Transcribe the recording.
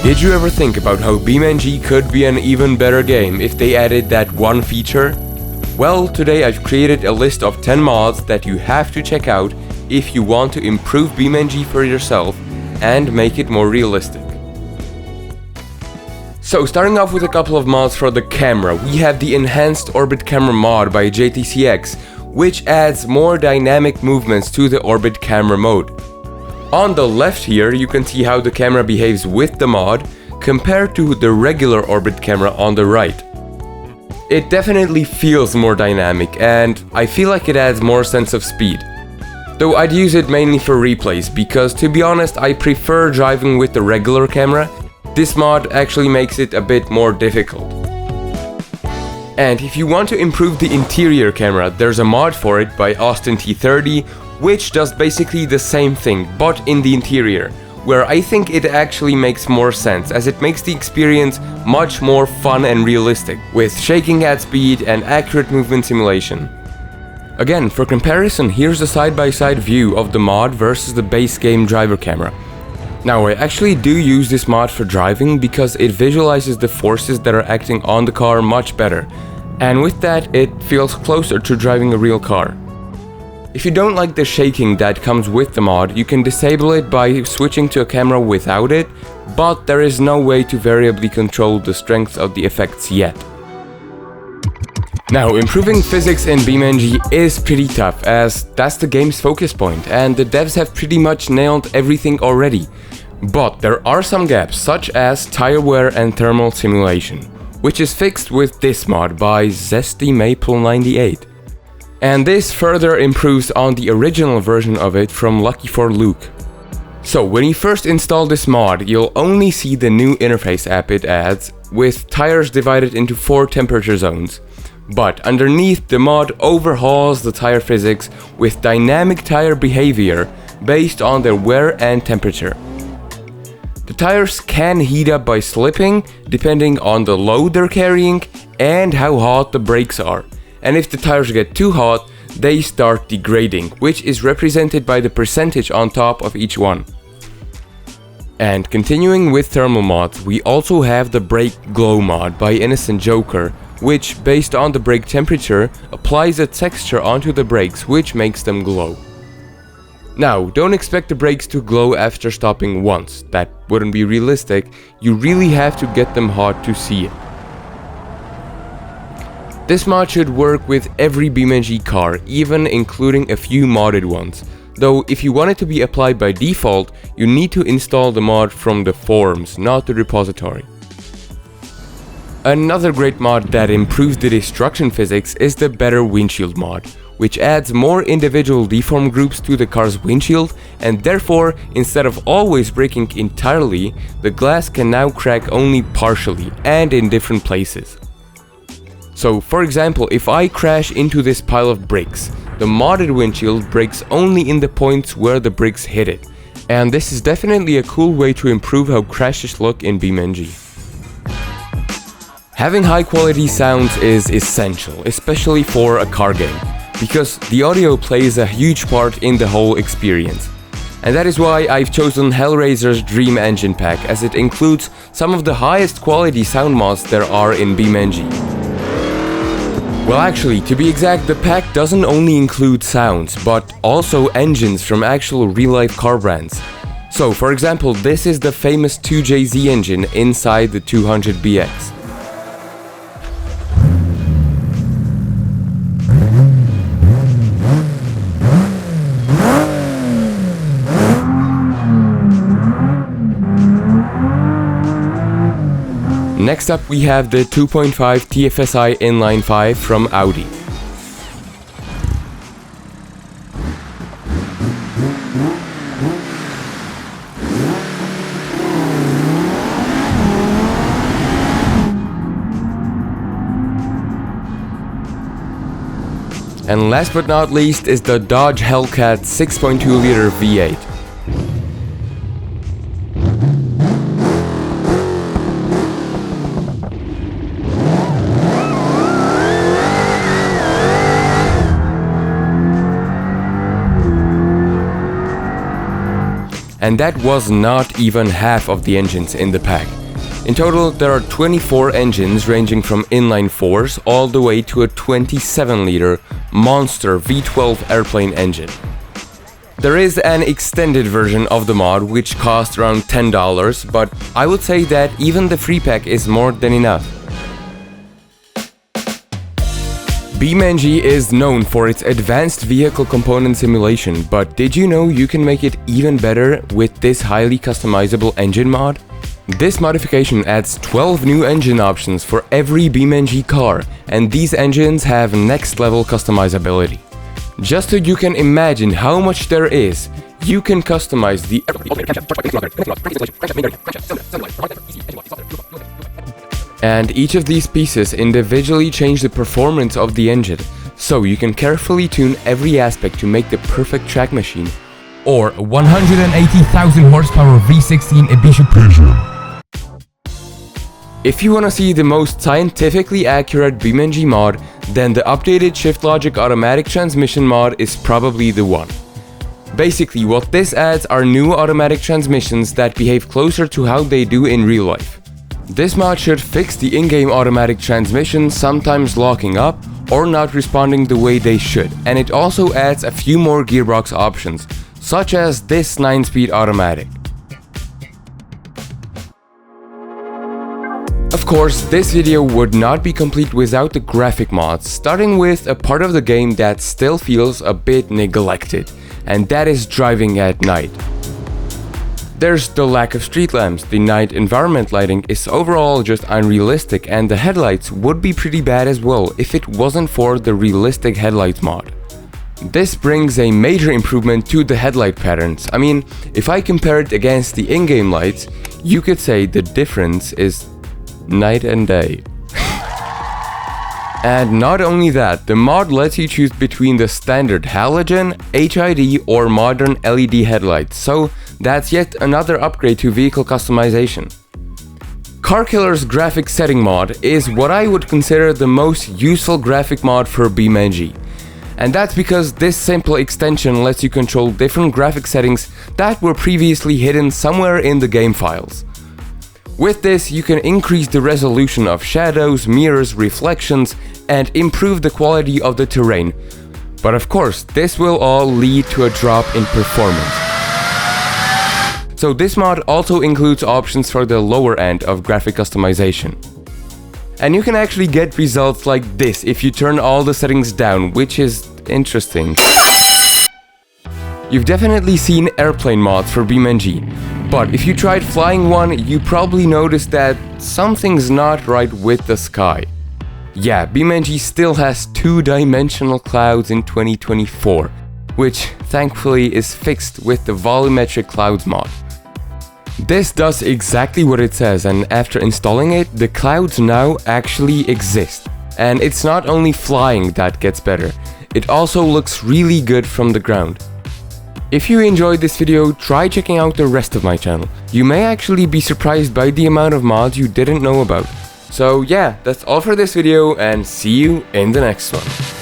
Did you ever think about how BeamNG could be an even better game if they added that one feature? Well, today I've created a list of 10 mods that you have to check out if you want to improve BeamNG for yourself and make it more realistic. So starting off with a couple of mods for the camera, we have the Enhanced Orbit Camera mod by JTCX, which adds more dynamic movements to the orbit camera mode. On the left here, you can see how the camera behaves with the mod compared to the regular orbit camera on the right. It definitely feels more dynamic and I feel like it adds more sense of speed. Though I'd use it mainly for replays because, to be honest, I prefer driving with the regular camera. This mod actually makes it a bit more difficult. And if you want to improve the interior camera, there's a mod for it by Austin T30, which does basically the same thing, but in the interior, where I think it actually makes more sense, as it makes the experience much more fun and realistic, with shaking at speed and accurate movement simulation. Again, for comparison, here's a side-by-side view of the mod versus the base game driver camera. Now, I actually do use this mod for driving because it visualizes the forces that are acting on the car much better, and with that, it feels closer to driving a real car. If you don't like the shaking that comes with the mod, you can disable it by switching to a camera without it, but there is no way to variably control the strength of the effects yet. Now, improving physics in BeamNG is pretty tough, as that's the game's focus point, and the devs have pretty much nailed everything already. But there are some gaps, such as tire wear and thermal simulation, which is fixed with this mod by ZestyMaple98. And this further improves on the original version of it from Lucky for Luke. So when you first install this mod, you'll only see the new interface app it adds, with tires divided into 4 temperature zones. But underneath, the mod overhauls the tire physics with dynamic tire behavior based on their wear and temperature. The tires can heat up by slipping, depending on the load they're carrying and how hot the brakes are. And if the tires get too hot, they start degrading, which is represented by the percentage on top of each one. And continuing with thermal mods, we also have the Brake Glow mod by Innocent Joker, which, based on the brake temperature, applies a texture onto the brakes, which makes them glow. Now, don't expect the brakes to glow after stopping once, that wouldn't be realistic. You really have to get them hot to see it. This mod should work with every BeamNG car, even including a few modded ones. Though if you want it to be applied by default, you need to install the mod from the forums, not the repository. Another great mod that improves the destruction physics is the Better Windshield mod, which adds more individual deform groups to the car's windshield, and therefore, instead of always breaking entirely, the glass can now crack only partially and in different places. So, for example, if I crash into this pile of bricks, the modded windshield breaks only in the points where the bricks hit it. And this is definitely a cool way to improve how crashes look in BeamNG. Having high quality sounds is essential, especially for a car game, because the audio plays a huge part in the whole experience. And that is why I've chosen Hellraiser's Dream Engine pack, as it includes some of the highest quality sound mods there are in BeamNG. Well, actually, to be exact, the pack doesn't only include sounds, but also engines from actual real-life car brands. So, for example, this is the famous 2JZ engine inside the 200BX. Next up we have the 2.5 TFSI Inline 5 from Audi. And last but not least is the Dodge Hellcat 6.2 liter V8. and that was not even half of the engines in the pack. In total, there are 24 engines ranging from inline 4s all the way to a 27-liter monster V12 airplane engine. There is an extended version of the mod which costs around $10, but I would say that even the free pack is more than enough. BeamNG is known for its advanced vehicle component simulation, but did you know you can make it even better with this highly customizable engine mod? This modification adds 12 new engine options for every BeamNG car, and these engines have next level customizability. Just so you can imagine how much there is, you can customize the and each of these pieces individually change the performance of the engine, so you can carefully tune every aspect to make the perfect track machine. Or 180,000 horsepower V16 Ibiza Peugeot. If you want to see the most scientifically accurate BeamNG mod, then the updated Shift Logic automatic transmission mod is probably the one. Basically, what this adds are new automatic transmissions that behave closer to how they do in real life. This mod should fix the in-game automatic transmission sometimes locking up or not responding the way they should, and it also adds a few more gearbox options, such as this 9-speed automatic. Of course, this video would not be complete without the graphic mods, starting with a part of the game that still feels a bit neglected, and that is driving at night. There's the lack of street lamps, the night environment lighting is overall just unrealistic, and the headlights would be pretty bad as well if it wasn't for the realistic headlights mod. This brings a major improvement to the headlight patterns. I mean, if I compare it against the in-game lights, you could say the difference is night and day. And not only that, the mod lets you choose between the standard halogen, HID or modern LED headlights, so that's yet another upgrade to vehicle customization. Car Killer's graphic setting mod is what I would consider the most useful graphic mod for BeamNG. And that's because this simple extension lets you control different graphic settings that were previously hidden somewhere in the game files. With this, you can increase the resolution of shadows, mirrors, reflections, and improve the quality of the terrain. But of course, this will all lead to a drop in performance. So this mod also includes options for the lower end of graphic customization. And you can actually get results like this if you turn all the settings down, which is interesting. You've definitely seen airplane mods for BeamNG, but if you tried flying one, you probably noticed that something's not right with the sky. Yeah, BeamNG still has two-dimensional clouds in 2024, which thankfully is fixed with the Volumetric Clouds mod. This does exactly what it says, and after installing it, the clouds now actually exist. And it's not only flying that gets better, it also looks really good from the ground. If you enjoyed this video, try checking out the rest of my channel. You may actually be surprised by the amount of mods you didn't know about. So yeah, that's all for this video, and see you in the next one.